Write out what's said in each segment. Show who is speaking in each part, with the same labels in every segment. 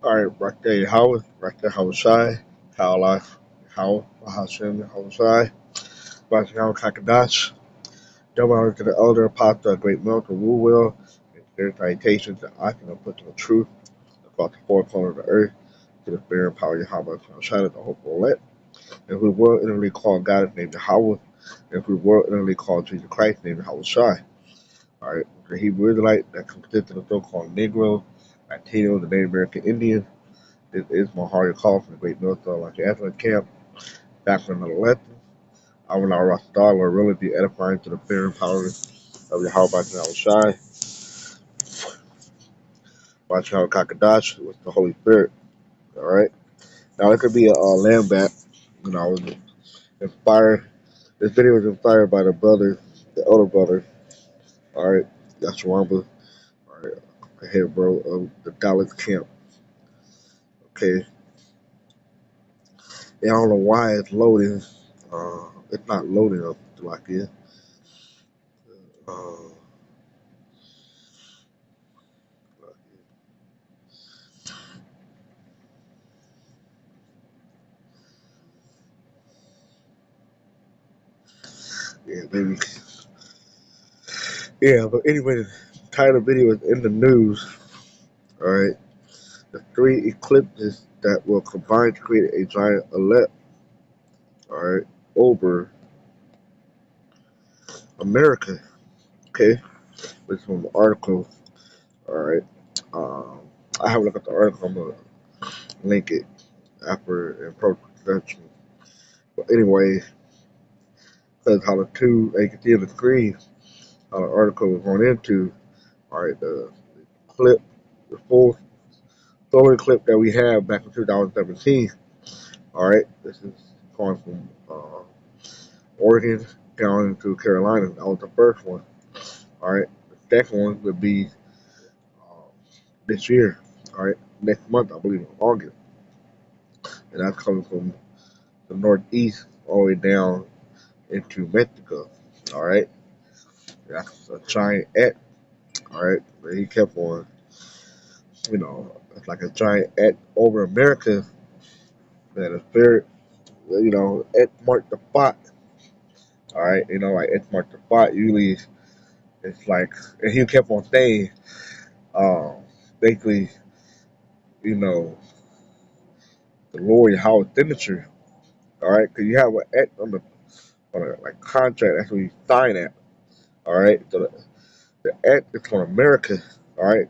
Speaker 1: All right, right there, Howard. Right there, Howard Shai. How life. How Hashem, Howard Shai. Right there, Howard Kakadash. Jump out to the elder apostle, great milk and rule will. And their salutations that I can put to the truth across the four corners of the earth. To the spirit and power of Yahweh, Shai, the hope will let. And we will inwardly call God named Yahweh. And we will inwardly call Jesus Christ named Howard Shai. All right, the Hebrew Israelite that consisted of so-called Negro, Latino, the Native American Indian. This is Mahari Call from the Great North Los Angeles camp. Back from another lesson. I will not rush star will really be edifying to the fear and power of Yahweh Bashar Shai, Bashar Kakadash with the Holy Spirit. Alright. Now it could be a lamb back. I was inspired. This video was inspired by the brother, the elder brother. Alright. Yashwamba. Alright. The head bro of the Dallas camp. Okay. And I don't know why it's loading. It's not loading up like it. Uh, yeah, maybe. Yeah, but anyway, the title of the video is in the news. Alright. The three eclipses that will combine to create a giant alert. Alright. Over America. Okay. This is from the article. Alright. Um, I have a look at the article. I'm going to link it after in post-production. But anyway, because how the two, you can see on the screen, how the article is going into. Alright. The clip, the full solar clip that we have back in 2017. All right, this is going from Oregon down into Carolina. That was the first one. All right, the second one would be uh, this year. All right, next month, I believe in August, and that's coming from the northeast all the way down into Mexico. All right, that's a giant X. All right, but he kept on, it's like a giant X over America. That is very, X marked the spot. All right, like X marked the spot. Usually, it's like, and he kept on saying, um, basically, you know, the Lord Howard signature. All right, because you have an X on a like contract. That's what you sign at. All right, so the X is from America. All right,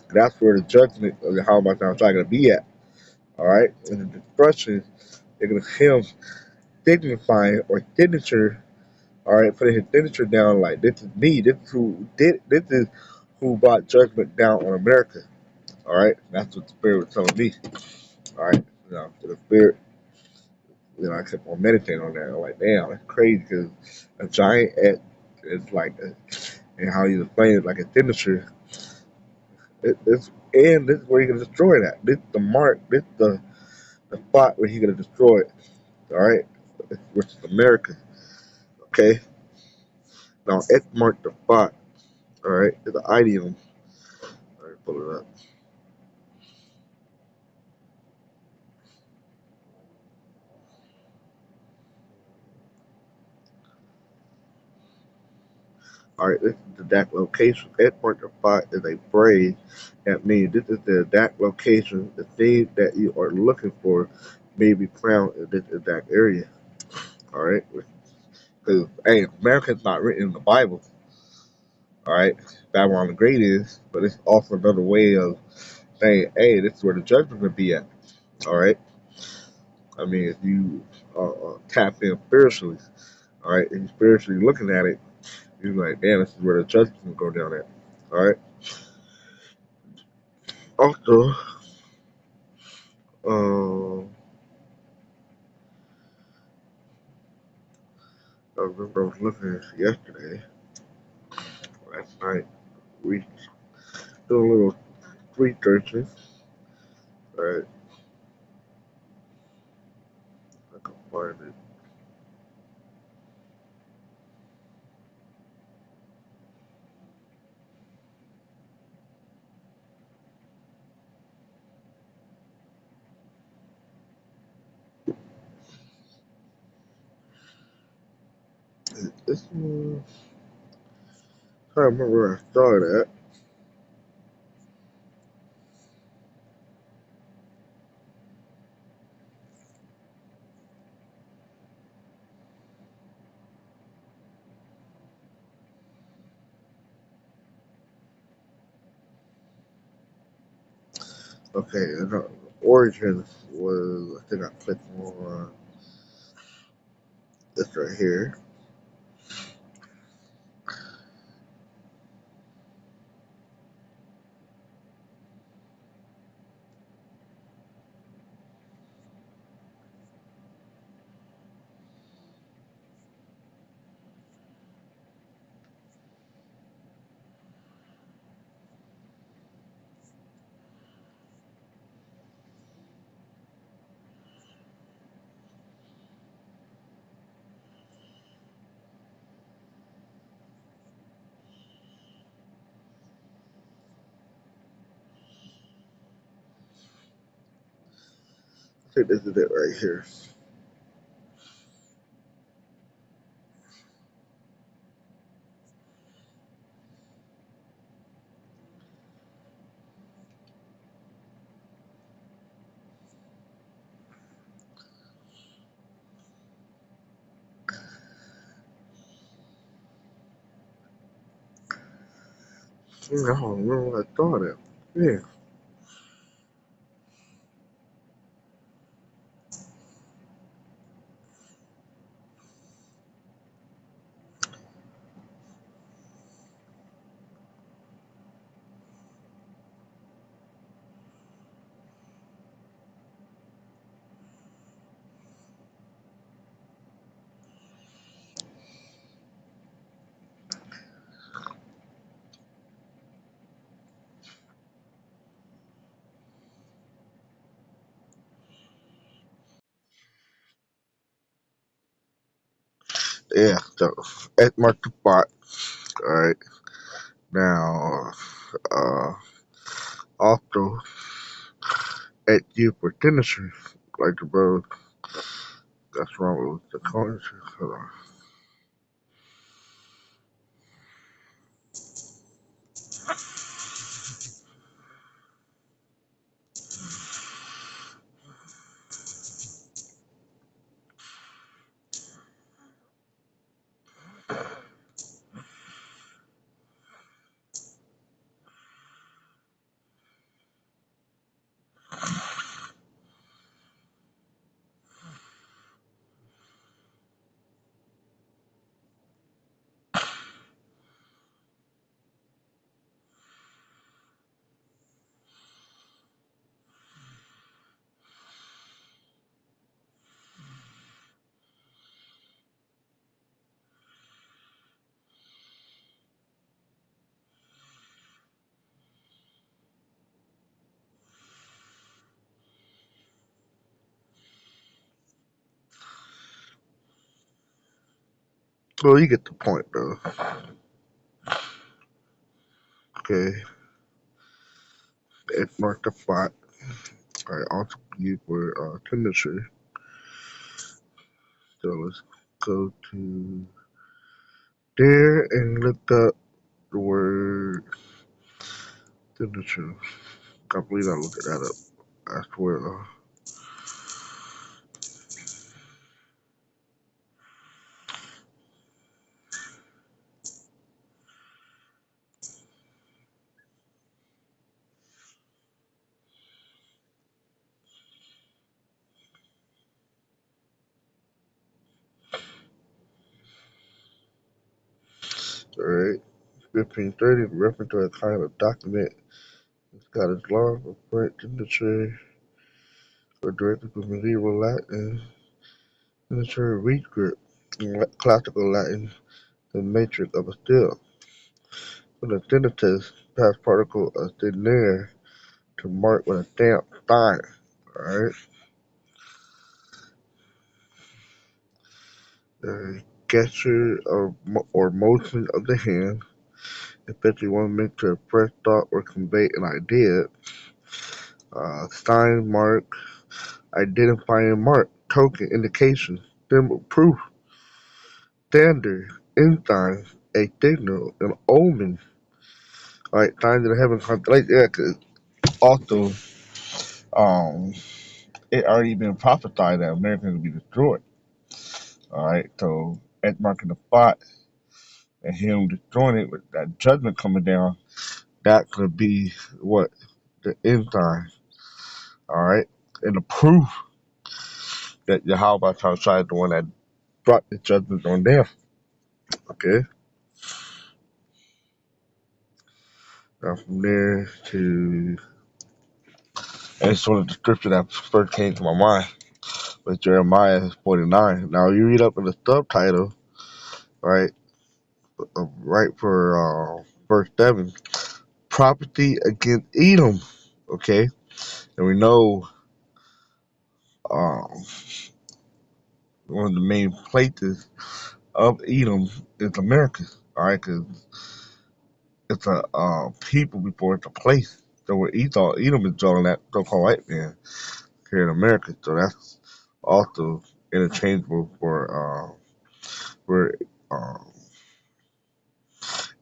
Speaker 1: that's where the judgment of the Howard Mountain trying to be at. All right, and the destruction, they're gonna him signifying or signature. All right, putting his signature down like this is me. This is who did. This is who brought judgment down on America. All right, that's what the spirit was telling me. All right, to the spirit, I kept on meditating on that. I'm like, damn, that's crazy because a giant at it's like, and how you explain it, like a signature. It's and this is where you're gonna destroy that. This the mark. This the spot where you're gonna destroy it. All right, which is America. Okay, now it marked the spot. All right, it's an idiom. All right, pull it up. All right, this is the DAC location. At point of spot is a phrase that means this is the DAC location. The thing that you are looking for may be found in this exact area. All right, because hey, America's not written in the Bible. All right, Babylon the Great is, but it's also another way of saying, hey, this is where the judgment would be at. All right, I mean, if you tap in spiritually, all right, and you're spiritually looking at it, you're like, damn, this is where the judgment will go down at. All right. Also, Um, I remember I was looking at this yesterday, last night. We do a little researching. Right, I can find it. This I don't remember where I started at. Okay, Origins was, I think I clicked on this right here. I think this is it right here. I don't remember what I started. Yeah. Yeah, so it marked the spot. Alright. Now, also, at you for dentistry, like the bro, that's wrong with the corners. Hold on. Well, you get the point, though. Okay, it marked the spot. Alright, also you for dentistry. So let's go to there and look up the word dentistry. I believe I looked that up. I swear, though. Alright. 1530, referring to a kind of document. It's got its law for print dentistry or directed from medieval Latin dentistry reed grip. In classical Latin, the matrix of a still. From the dentist, past particle of denere to mark with a stamp sign. Alright. The gesture or motion of the hand, especially one meant to express thought or convey an idea. Sign, mark, identifying mark, token, indication, symbol, proof, standard. end times, a signal, an omen. All right, signs of the heaven constellation. Yeah, 'cause also, um, it already been prophesied that America will be destroyed. All right, so at marking the spot and him destroying it with that judgment coming down, that could be what the end time. All right, and the proof that Yahweh Shai is the one that brought the judgment on them. Okay, now from there to and sort of the scripture that first came to my mind was Jeremiah 49. Now you read up in the subtitle, right? Right for verse 7, prophecy against Edom. Okay, and we know um, one of the main places of Edom is America. All right, because it's a people before it's a place. So where Edom is dwelling that so-called white man here in America. So that's also interchangeable for um,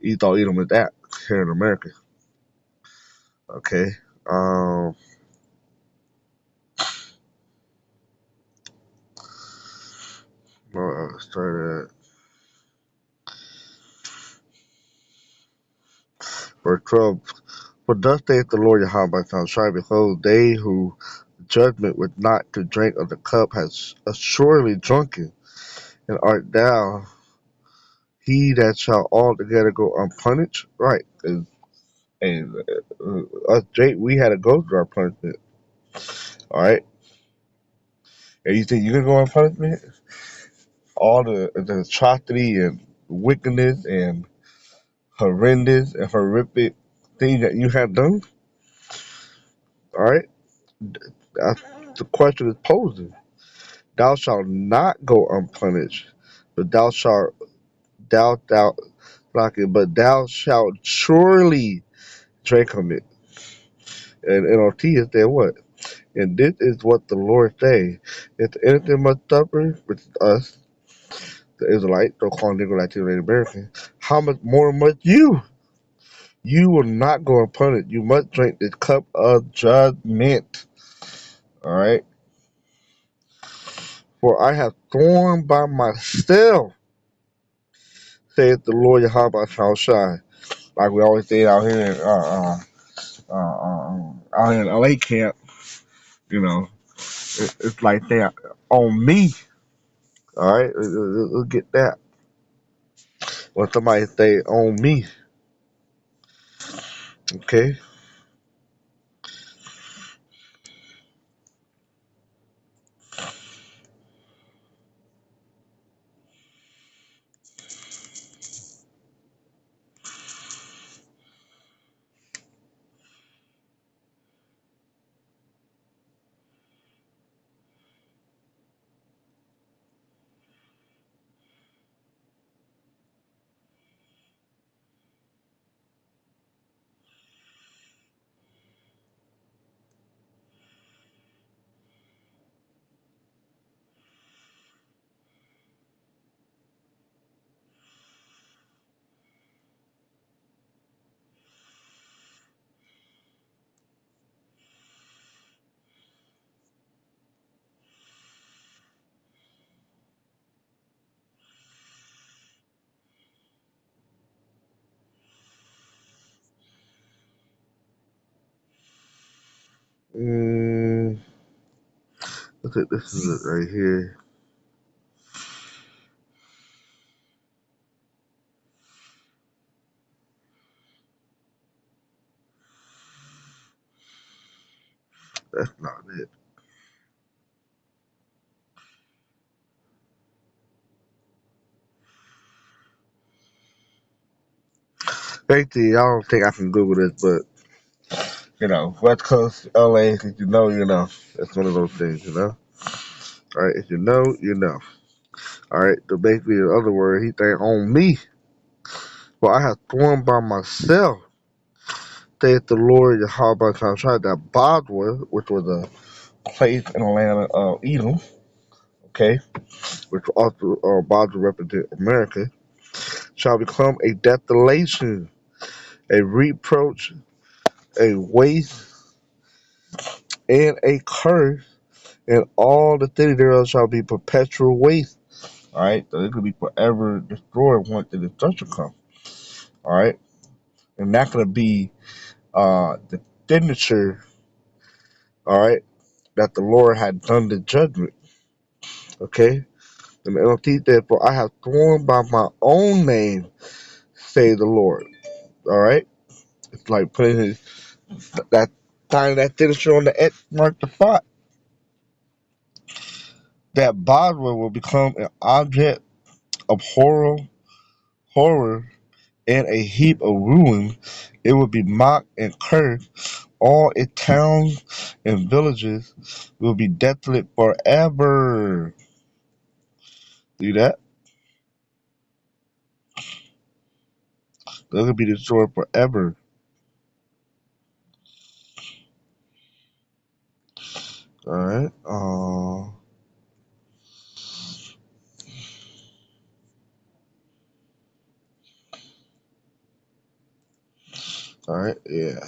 Speaker 1: Edom is that here in America. Okay. Um, started at verse 12. For thus saith the Lord Yahweh Shai, behold, they who judgment was not to drink of the cup has assuredly drunken, and art thou he that shall altogether go unpunished? Right. And us Jake, we had to go through our punishment. All right. And you think you can go on punishment? All the atrocity and wickedness and horrendous and horrific things that you have done. All right. That's the question is posing. Thou shalt not go unpunished, but thou like it, but thou shalt surely drink of it. And NLT is there what? And this is what the Lord say. If anything must suffer, which is us, the Israelites, so called Negro Latino Native American, how much more must you? You will not go unpunished. You must drink this cup of judgment. All right. For I have sworn by myself, saith the Lord Yahweh shall shine. Like we always say out here out here in LA camp, you know, it's like that on me. All right, we'll get that. When somebody say on me, okay. Mm, I think this is it right here. That's not it. Basically, I don't think I can Google this, but you know, West Coast LA, if you know, you know. That's one of those things, you know. All right, if you know, you know. All right, so basically, in other words, he think on me. For I have sworn by myself, saith the Lord Yahweh Shai, that Bosworth, which was a place in the land of Edom, okay, which also Bosworth represent America, shall become a desolation, a reproach, a waste, and a curse, and all the city thereof shall be perpetual waste. All right, so it could be forever destroyed once the destruction comes. All right, and that's gonna be the signature. All right, that the Lord had done the judgment. Okay, and it'll teach therefore I have sworn by my own name, say the Lord. All right, it's like putting that signing that signature on the X mark the spot. That Bosra will become an object of horror, and a heap of ruin. It will be mocked and cursed. All its towns and villages will be desolate forever. See that? They're gonna be destroyed forever. All right. All right. Yeah.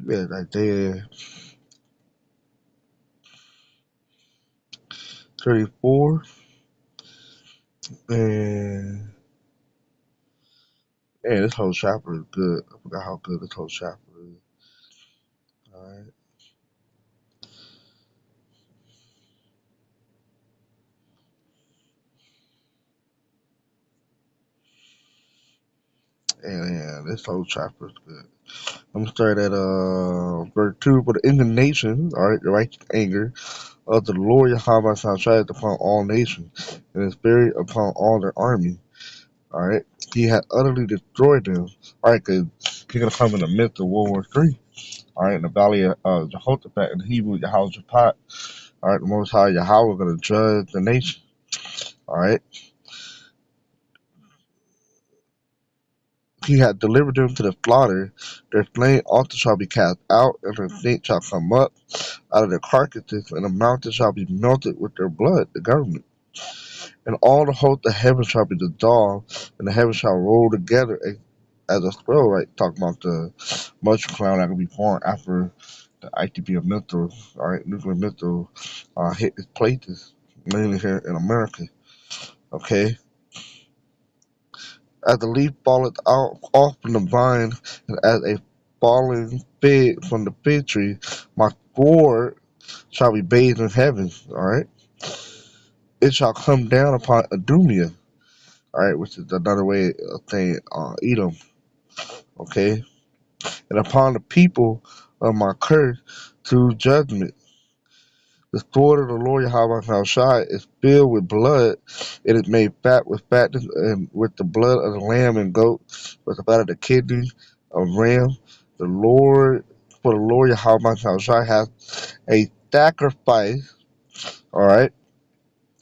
Speaker 1: Yeah. Isaiah 34, and this whole chapter is good. I forgot how good this whole chapter is. All right. And yeah, this whole chapter is good. I'm gonna start at verse 2. For the indignation, all right, the righteous anger of the Lord Yahweh shall shine upon all nations, and his spirit upon all their army. All right, he had utterly destroyed them. All right, because he's gonna come in the midst of World War III. All right, in the valley of Jehoshaphat and Hebrew Jehoshaphat. All right, the Most High Yahweh gonna judge the nation. All right, he had delivered them to the slaughter. Their slain also shall be cast out, and their saints shall come up out of their carcasses, and the mountains shall be melted with their blood, the government. And all the host of heaven shall be dissolved, and the heavens shall roll together as a scroll, right? Talking about the mushroom cloud that will be formed after the ICBM missile, all right, nuclear missile, hit its places, mainly here in America. Okay, as the leaf falleth out off from the vine, and as a falling fig from the fig tree, my sword shall be bathed in heaven. All right, it shall come down upon Adumia. All right, which is another way of saying Edom. Okay, and upon the people of my curse to judgment. The sword of the Lord Yahweh Shai is filled with blood. It is made fat with fatness and with the blood of the lamb and goat, with the fat of the kidney of ram. The Lord, for the Lord Yahweh Shai has a sacrifice. All right,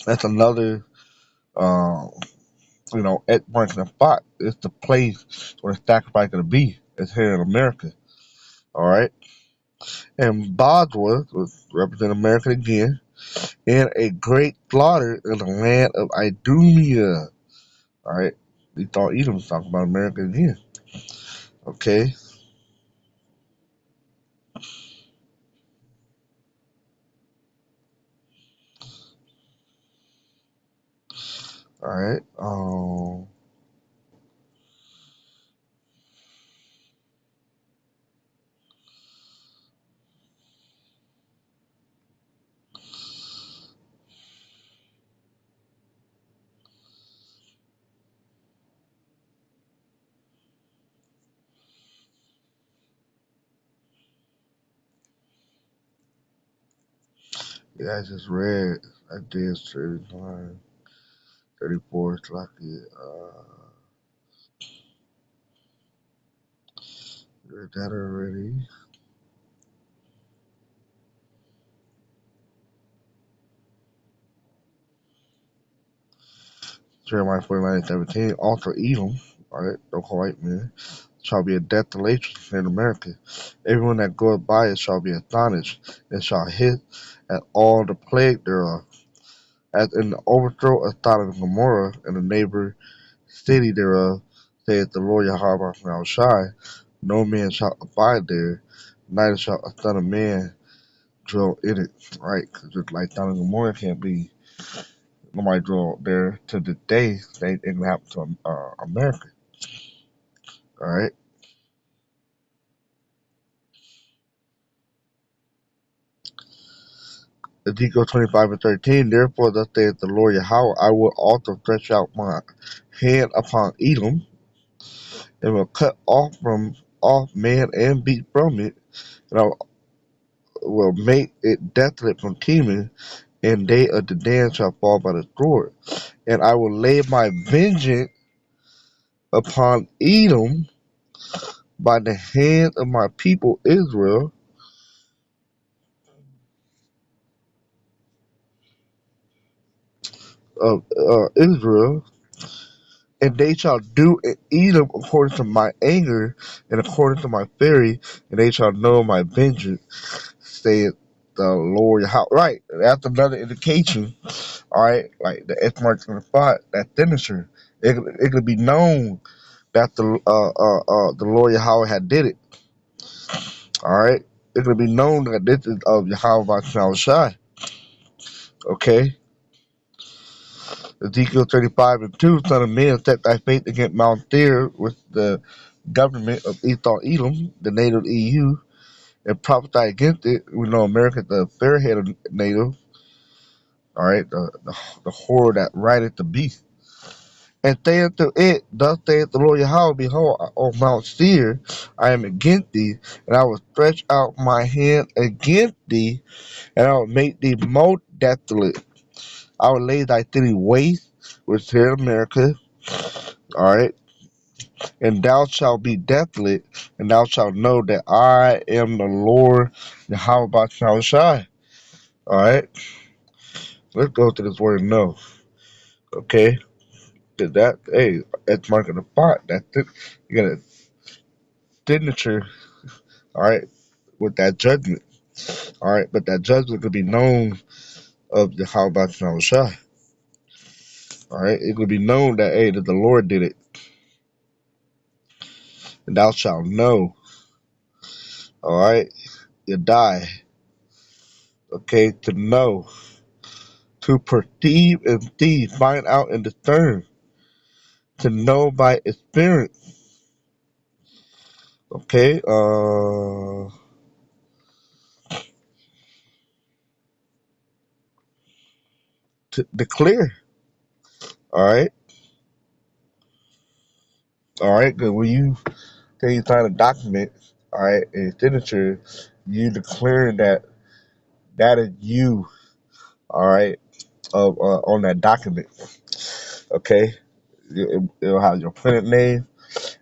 Speaker 1: that's another, um, at Franklin Spot. It's the place where the sacrifice is going to be. It's here in America. All right, and Bosworth was represent America again, and a great slaughter in the land of Idumea. All right, we thought Edom was talking about America again. Okay, all right. Yeah, I just read. I did 39, 34. It's lucky. Read that already. Jeremiah 49:17. Also Edom, alright, the white man, shall be a desolation in America. Everyone that goeth by it shall be astonished, and shall hiss at all the plague thereof. As in the overthrow of Sodom and Gomorrah, and the neighbor city thereof, saith the Lord Yahweh Shai, no man shall abide there, neither shall a son of man dwell in it. Right? Because just like Sodom and Gomorrah can't be nobody dwell there to the day they it can happen to America. All right. Ezekiel 25:13. Therefore, thus saith the Lord Yahweh, I will also stretch out my hand upon Edom, and will cut off man and beast from it, and I will make it desolate from Teman, and they of the Dan shall fall by the sword. And I will lay my vengeance upon Edom by the hand of my people Israel, of Israel, and they shall do in Edom according to my anger and according to my fury, and they shall know my vengeance, saith the Lord. How right? That's another indication. All right, like the X marks on the spot, that finisher. It could be known that the Lord Yahweh had did it. All right, it could be known that this is of Yahweh Shai. Okay, Ezekiel 35:2, Son of man, set thy face against Mount Seir with the government of Esau Edom, the native EU, and prophesy against it. We know America, the fair-headed native, all right, the whore that rideth the beast. And say unto it, thus saith the Lord Yahweh, behold, on Mount Seir I am against thee, and I will stretch out my hand against thee, and I will make thee most desolate. I will lay thy city waste, which is here in America, all right, and thou shalt be desolate, and thou shalt know that I am the Lord, Yahweh Shai. All right, let's go to this word know. Okay, that hey, that's marking the spot. That's it. You got a signature. All right, with that judgment. All right, but that judgment could be known of Yahweh Shai. All right, it could be known that hey, that the Lord did it, and thou shalt know. All right, you die. Okay, to know, to perceive and see, find out and discern, to know by experience. Okay, to declare. All right, all right. Because when you say you sign a document, all right, a signature, you declaring that that is you. All right, of on that document. Okay, it'll have your printed name,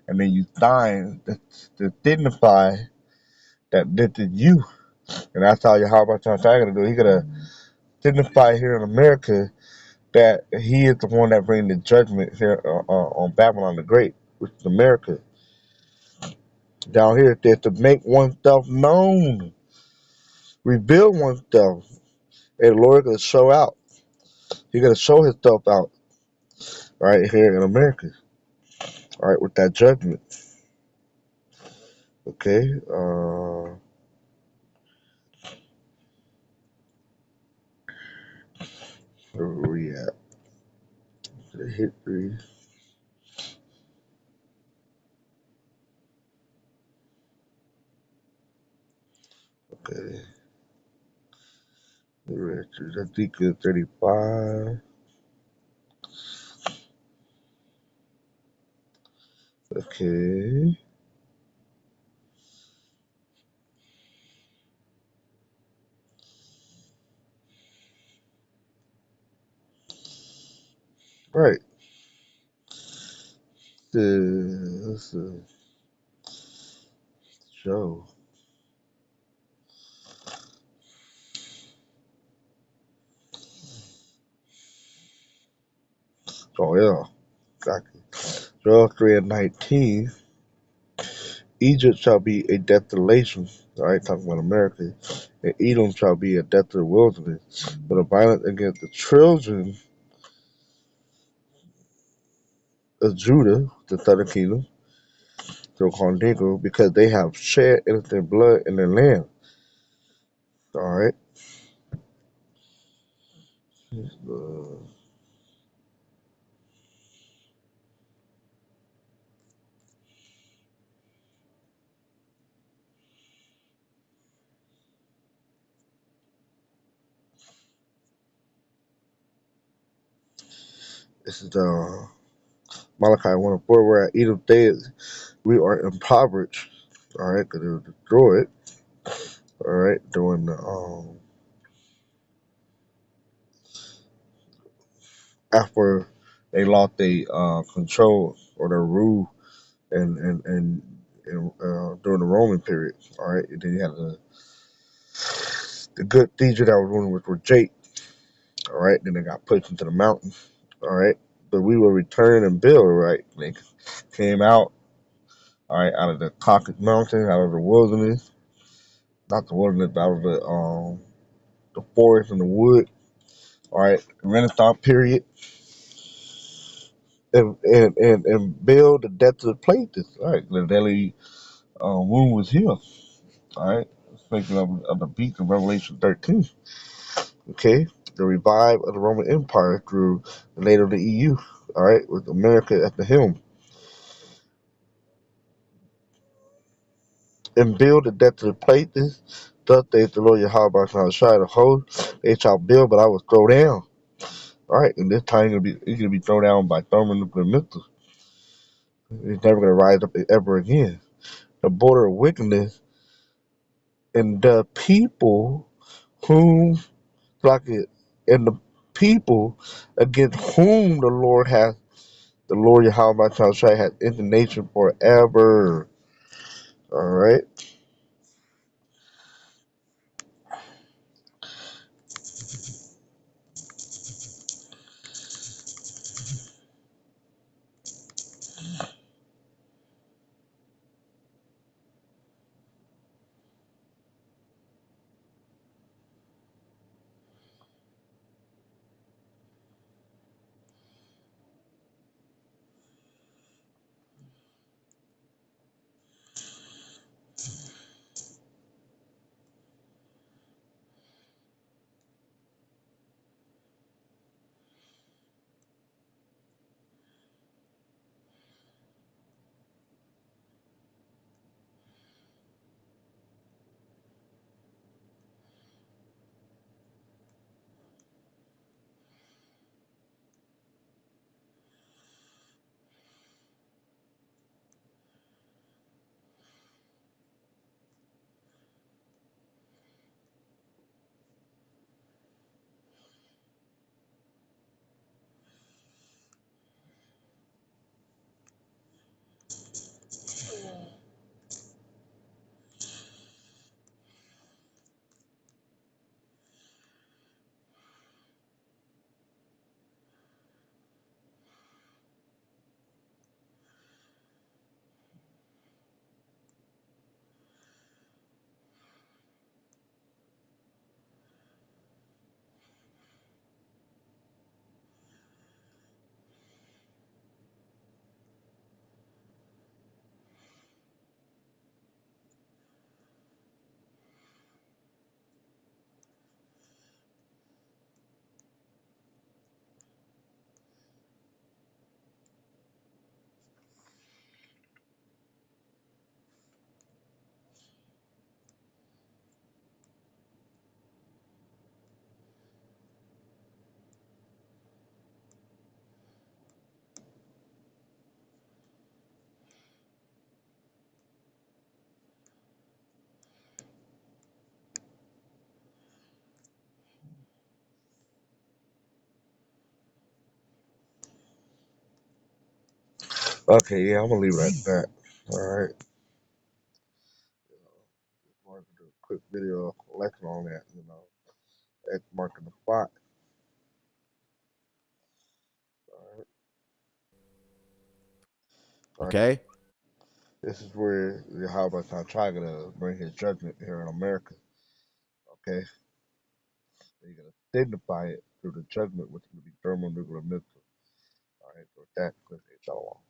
Speaker 1: and then you sign to signify that this is you. And that's how Yahweh gonna do. He gonna signify here in America that he is the one that brings the judgment here on Babylon the Great, which is America. Down here, it says to make oneself known, reveal oneself. And the Lord gonna show out. He gonna show himself out right here in America. All right, with that judgment. Okay. Where we at? The history. Okay. Ezekiel 35. Okay. the show. Oh yeah, exactly. Joel 3 and 19. Egypt shall be a desolation. All right, talking about America. And Edom shall be a desolate wilderness. But a violence against the children of Judah, the southern kingdom, so called Negro, because they have shed innocent blood in their land. All right. Uh, this is Malachi 1 and 4, where at Edom days we are impoverished. All right, because it was destroyed. All right, during the after they lost their control or their rule and during the Roman period. All right, and then you had the good teacher that was ruling with Jake. All right, then they got pushed into the mountain. All right, but we will return and build. Right, they came out. All right, out of the Caucasus Mountain, out of the wilderness, not the wilderness, but out of the forest and the wood. All right, Renaissance period, and build the depth of the places. All right, the Delhi womb was here. All right, speaking of the beast of Revelation 13. Okay, the revive of the Roman Empire through the later the EU. All right, with America at the helm, and build the depth of the places. Thus saith the Lord Yahweh Shai the host. They shall build, but I will throw down. All right, and this time it's gonna be thrown down by thermonuclear missiles. It's never gonna rise up ever again. The border of wickedness and the people whom like it and the people against whom the Lord Yahweh Shai has indignation forever. All right. Okay, yeah, I'm gonna leave it at that. All right. Just wanted to do a quick video lecture on that. X marking the spot. All right. All right.
Speaker 2: Okay?
Speaker 1: This is where Yahweh is trying to bring his judgment here in America. Okay. You're gonna signify it through the judgment, which is gonna be thermonuclear missiles. All right. So with that, let's say shalom.